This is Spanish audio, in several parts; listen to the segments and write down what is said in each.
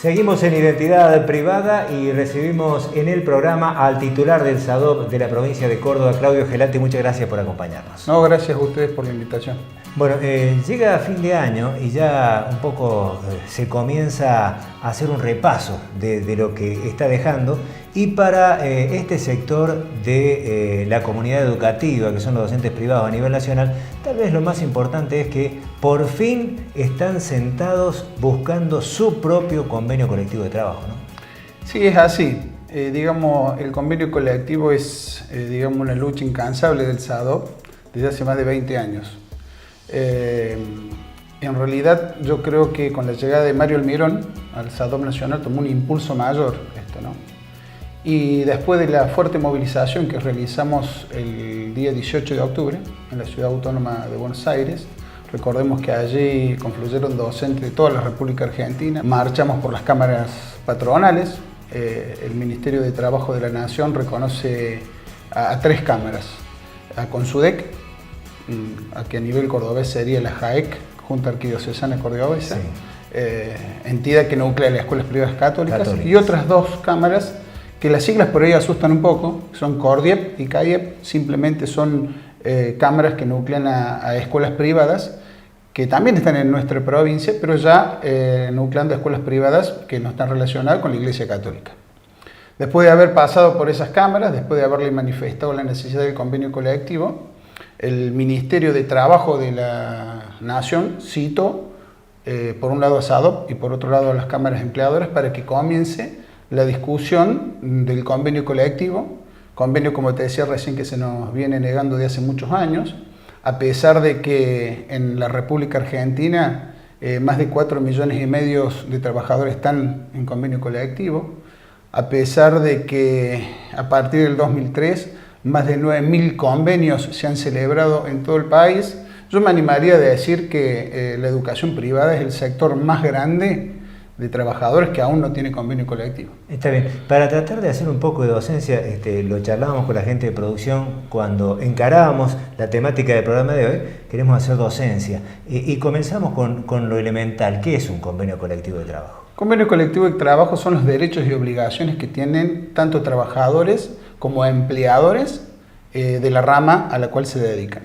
Seguimos en Identidad Privada y recibimos en el programa al titular del SADOP de la provincia de Córdoba, Claudio Gelati. Muchas gracias por acompañarnos. No, gracias a ustedes por la invitación. Bueno, llega fin de año y ya un poco se comienza a hacer un repaso de lo que está dejando, y para este sector de la comunidad educativa, que son los docentes privados a nivel nacional, tal vez lo más importante es que por fin están sentados buscando su propio convenio colectivo de trabajo, ¿no? Sí, es así. Digamos, el convenio colectivo es digamos, una lucha incansable del SADOP desde hace más de 20 años. En realidad yo creo que con la llegada de Mario Almirón al SADOP nacional tomó un impulso mayor esto, ¿no? Y después de la fuerte movilización que realizamos el día 18 de octubre en la Ciudad Autónoma de Buenos Aires, recordemos que allí confluyeron docentes de toda la República Argentina, marchamos por las cámaras patronales, el Ministerio de Trabajo de la Nación reconoce a 3 cámaras, a CONSUDEC, a que a nivel cordobés sería la JAEC, Junta Arquidiocesana Cordobesa, sí. Entidad que nuclea las escuelas privadas católicas, y otras 2 cámaras que las siglas por ahí asustan un poco, son CORDIEP y CAIEP, simplemente son cámaras que nuclean a escuelas privadas que también están en nuestra provincia, pero ya nucleando a escuelas privadas que no están relacionadas con la Iglesia Católica. Después de haber pasado por esas cámaras, después de haberle manifestado la necesidad del convenio colectivo, el Ministerio de Trabajo de la Nación citó por un lado a SADOP y por otro lado a las cámaras empleadoras para que comience la discusión del convenio colectivo, convenio, como te decía recién, que se nos viene negando de hace muchos años, a pesar de que en la República Argentina más de 4,5 millones de trabajadores están en convenio colectivo, a pesar de que a partir del 2003 más de 9.000 convenios se han celebrado en todo el país. Yo me animaría a decir que la educación privada es el sector más grande de trabajadores que aún no tiene convenio colectivo. Está bien. Para tratar de hacer un poco de docencia, lo charlábamos con la gente de producción cuando encarábamos la temática del programa de hoy. Queremos hacer docencia y comenzamos con lo elemental. ¿Qué es un convenio colectivo de trabajo? Convenio colectivo de trabajo son los derechos y obligaciones que tienen tanto trabajadores como empleadores de la rama a la cual se dedican.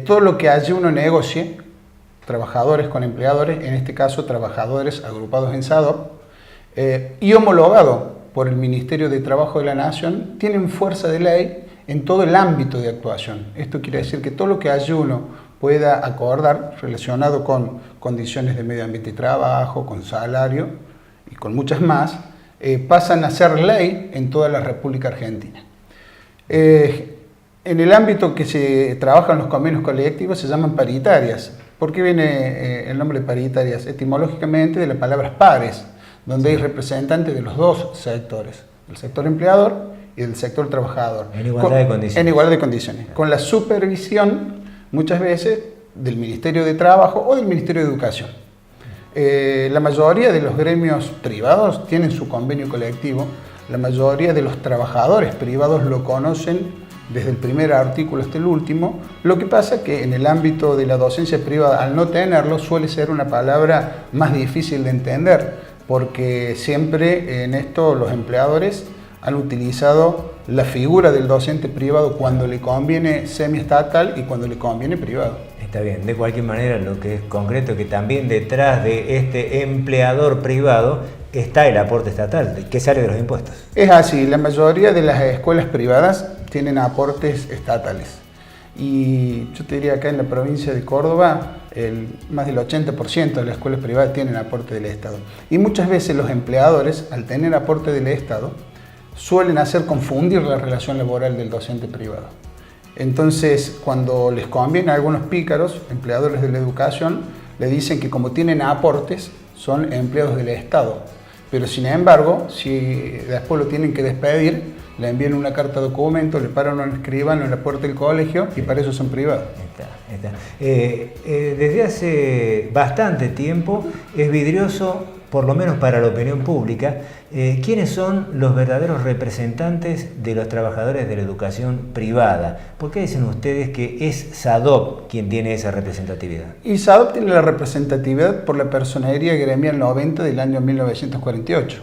Todo lo que allí uno negocie, trabajadores con empleadores, en este caso trabajadores agrupados en SADOP, y homologado por el Ministerio de Trabajo de la Nación, tienen fuerza de ley en todo el ámbito de actuación. Esto quiere decir que todo lo que allí uno pueda acordar relacionado con condiciones de medio ambiente y trabajo, con salario y con muchas más, pasan a ser ley en toda la República Argentina. En el ámbito que se trabajan los convenios colectivos se llaman paritarias. ¿Por qué viene el nombre de paritarias? Etimológicamente de las palabras pares, donde hay representantes de los 2 sectores, el sector empleador y el sector trabajador. En igualdad de condiciones. En igualdad de condiciones. Con la supervisión, muchas veces, del Ministerio de Trabajo o del Ministerio de Educación. La mayoría de los gremios privados tienen su convenio colectivo, la mayoría de los trabajadores privados lo conocen desde el primer artículo hasta el último. Lo que pasa es que en el ámbito de la docencia privada, al no tenerlo, suele ser una palabra más difícil de entender, porque siempre en esto los empleadores han utilizado la figura del docente privado cuando le conviene semiestatal y cuando le conviene privado. Está bien, de cualquier manera lo que es concreto es que también detrás de este empleador privado está el aporte estatal, que sale de los impuestos. Es así, la mayoría de las escuelas privadas tienen aportes estatales. Y yo te diría acá en la provincia de Córdoba, más del 80% de las escuelas privadas tienen aporte del Estado. Y muchas veces los empleadores, al tener aporte del Estado, suelen hacer confundir la relación laboral del docente privado. Entonces, cuando les conviene a algunos pícaros, empleadores de la educación, le dicen que como tienen aportes, son empleados del Estado. Pero sin embargo, si después lo tienen que despedir, le envían una carta documento, le paran a un escribano en la puerta del colegio y para eso son privados. Desde hace bastante tiempo es vidrioso por lo menos para la opinión pública, quiénes son los verdaderos representantes de los trabajadores de la educación privada. ¿Por qué dicen ustedes que es SADOP quien tiene esa representatividad? Y SADOP tiene la representatividad por la Personería Gremial 90 del año 1948.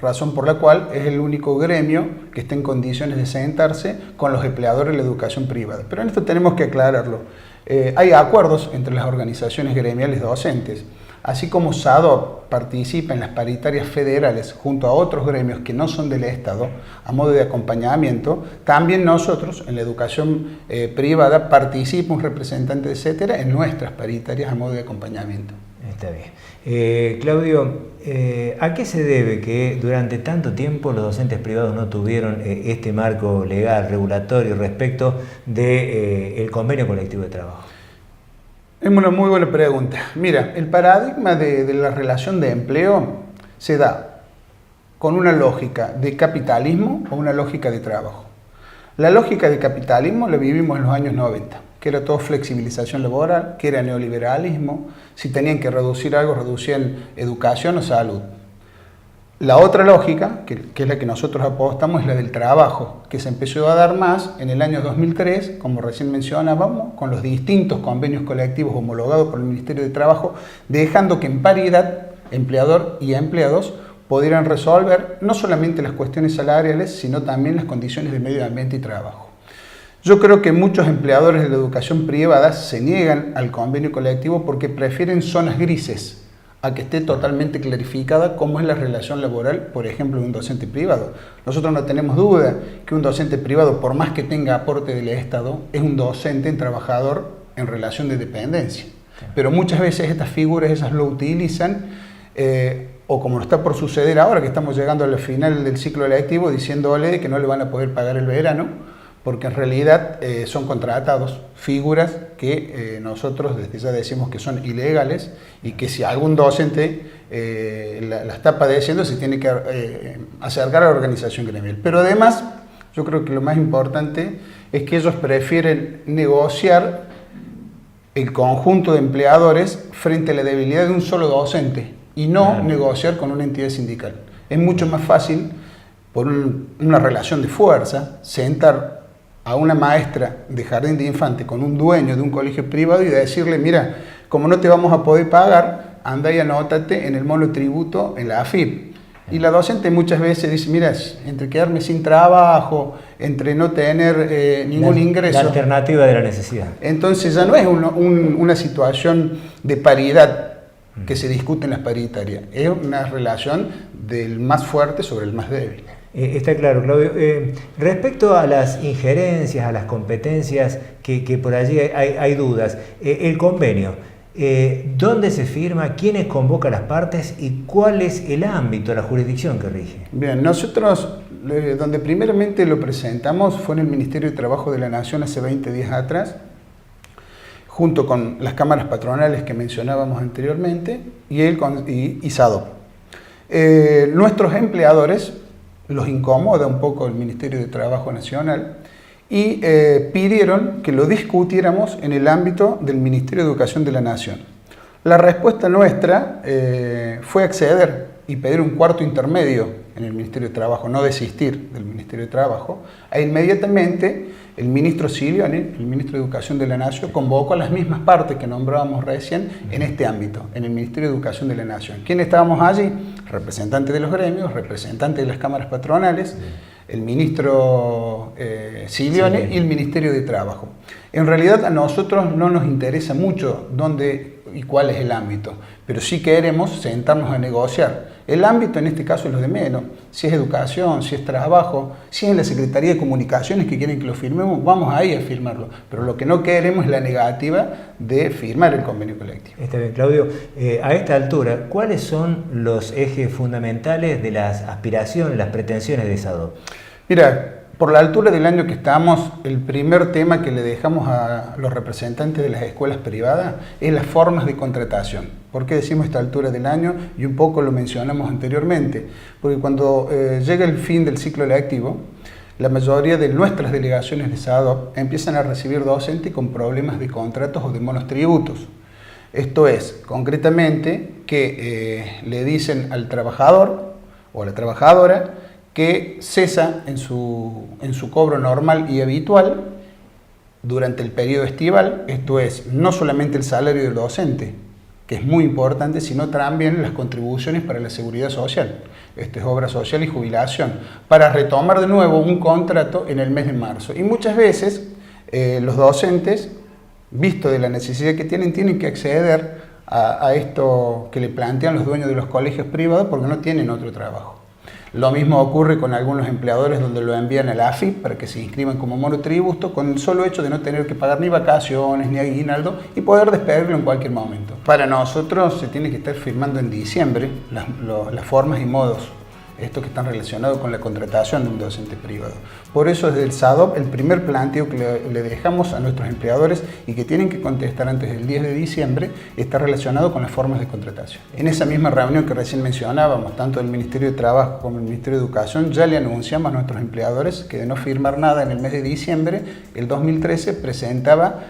Razón por la cual es el único gremio que está en condiciones de sentarse con los empleadores de la educación privada. Pero en esto tenemos que aclararlo. Hay acuerdos entre las organizaciones gremiales docentes. Así como SADOP participa en las paritarias federales junto a otros gremios que no son del Estado a modo de acompañamiento, también nosotros en la educación privada participa un representante de CETERA en nuestras paritarias a modo de acompañamiento. Está bien. Claudio, ¿a qué se debe que durante tanto tiempo los docentes privados no tuvieron este marco legal, regulatorio respecto del convenio colectivo de trabajo? Es una muy buena pregunta. Mira, el paradigma de la relación de empleo se da con una lógica de capitalismo o una lógica de trabajo. La lógica de capitalismo la vivimos en los años 90, que era todo flexibilización laboral, que era neoliberalismo. Si tenían que reducir algo, reducían educación o salud. La otra lógica, que es la que nosotros apostamos, es la del trabajo, que se empezó a dar más en el año 2003, como recién mencionábamos, con los distintos convenios colectivos homologados por el Ministerio de Trabajo, dejando que en paridad empleador y empleados pudieran resolver no solamente las cuestiones salariales, sino también las condiciones de medio ambiente y trabajo. Yo creo que muchos empleadores de la educación privada se niegan al convenio colectivo porque prefieren zonas grises a que esté totalmente clarificada cómo es la relación laboral, por ejemplo, de un docente privado. Nosotros no tenemos duda que un docente privado, por más que tenga aporte del Estado, es un docente, un trabajador en relación de dependencia. Pero muchas veces estas figuras, esas lo utilizan, o como está por suceder ahora, que estamos llegando al final del ciclo lectivo, diciéndole que no le van a poder pagar el verano, porque en realidad son contratados, figuras que nosotros desde ya decimos que son ilegales y que si algún docente la está padeciendo se tiene que acercar a la organización gremial. Pero además, yo creo que lo más importante es que ellos prefieren negociar el conjunto de empleadores frente a la debilidad de un solo docente y no negociar con una entidad sindical. Es mucho más fácil, por una relación de fuerza, sentar a una maestra de jardín de infante con un dueño de un colegio privado y decirle, mira, como no te vamos a poder pagar, anda y anótate en el monotributo en la AFIP. Y la docente muchas veces dice, mira, entre quedarme sin trabajo, entre no tener ningún ingreso. La alternativa de la necesidad. Entonces ya no es una situación de paridad que se discute en las paritarias, es una relación del más fuerte sobre el más débil. Está claro, Claudio. Respecto a las injerencias, a las competencias, que por allí hay dudas, el convenio, ¿dónde se firma? ¿Quiénes convocan las partes? ¿Y cuál es el ámbito, la jurisdicción que rige? Bien, nosotros donde primeramente lo presentamos fue en el Ministerio de Trabajo de la Nación hace 20 días atrás, junto con las cámaras patronales que mencionábamos anteriormente y SADOP. Nuestros empleadores los incomoda un poco el Ministerio de Trabajo Nacional y pidieron que lo discutiéramos en el ámbito del Ministerio de Educación de la Nación. La respuesta nuestra fue acceder y pedir un cuarto intermedio en el Ministerio de Trabajo, no desistir del Ministerio de Trabajo, e inmediatamente el ministro Silioni, el ministro de Educación de la Nación, convocó a las mismas partes que nombrábamos recién en este ámbito, en el Ministerio de Educación de la Nación. ¿Quiénes estábamos allí? Representantes de los gremios, representantes de las cámaras patronales, el ministro Silioni y el Ministerio de Trabajo. En realidad a nosotros no nos interesa mucho dónde y cuál es el ámbito, pero sí queremos sentarnos a negociar. El ámbito en este caso es lo de menos, si es educación, si es trabajo, si es en la Secretaría de Comunicaciones que quieren que lo firmemos, vamos ahí a firmarlo, pero lo que no queremos es la negativa de firmar el convenio colectivo. Está bien, Claudio. A esta altura, ¿cuáles son los ejes fundamentales de las aspiraciones, las pretensiones de SADOP? Mira, por la altura del año que estamos, el primer tema que le dejamos a los representantes de las escuelas privadas es las formas de contratación. ¿Por qué decimos esta altura del año? Y un poco lo mencionamos anteriormente. Porque cuando llega el fin del ciclo lectivo, la mayoría de nuestras delegaciones de SADOP empiezan a recibir docentes con problemas de contratos o de monotributos. Esto es, concretamente, que le dicen al trabajador o a la trabajadora que cesa en su cobro normal y habitual durante el periodo estival. Esto es, no solamente el salario del docente, que es muy importante, sino también las contribuciones para la seguridad social. Esto es obra social y jubilación, para retomar de nuevo un contrato en el mes de marzo. Y muchas veces los docentes, visto de la necesidad que tienen que acceder a esto que le plantean los dueños de los colegios privados porque no tienen otro trabajo. Lo mismo ocurre con algunos empleadores donde lo envían a la AFIP para que se inscriban como monotributo con el solo hecho de no tener que pagar ni vacaciones ni aguinaldo y poder despedirlo en cualquier momento. Para nosotros se tiene que estar firmando en diciembre las formas y modos, estos que están relacionados con la contratación de un docente privado. Por eso desde el SADOP el primer planteo que le dejamos a nuestros empleadores y que tienen que contestar antes del 10 de diciembre está relacionado con las formas de contratación. En esa misma reunión que recién mencionábamos, tanto el Ministerio de Trabajo como el Ministerio de Educación, ya le anunciamos a nuestros empleadores que de no firmar nada en el mes de diciembre, el 2013 presentaba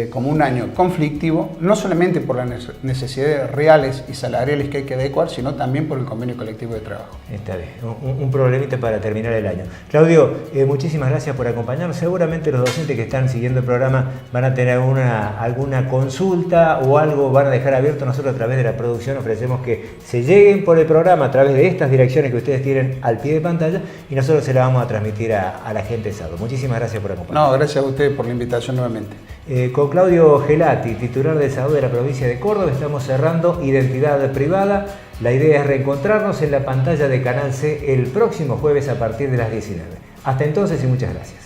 como un año conflictivo, no solamente por las necesidades reales y salariales que hay que adecuar, sino también por el convenio colectivo de trabajo. Está bien, un problemita para terminar el año. Claudio, muchísimas gracias por acompañarnos. Seguramente los docentes que están siguiendo el programa van a tener alguna consulta o algo, van a dejar abierto. Nosotros a través de la producción ofrecemos que se lleguen por el programa a través de estas direcciones que ustedes tienen al pie de pantalla y nosotros se la vamos a transmitir a la gente de SADOP. Muchísimas gracias por acompañarnos. No, gracias a ustedes por la invitación nuevamente. Con Claudio Gelati, titular de SADOP de la provincia de Córdoba, estamos cerrando Identidad Privada. La idea es reencontrarnos en la pantalla de Canal C el próximo jueves a partir de las 19. Hasta entonces y muchas gracias.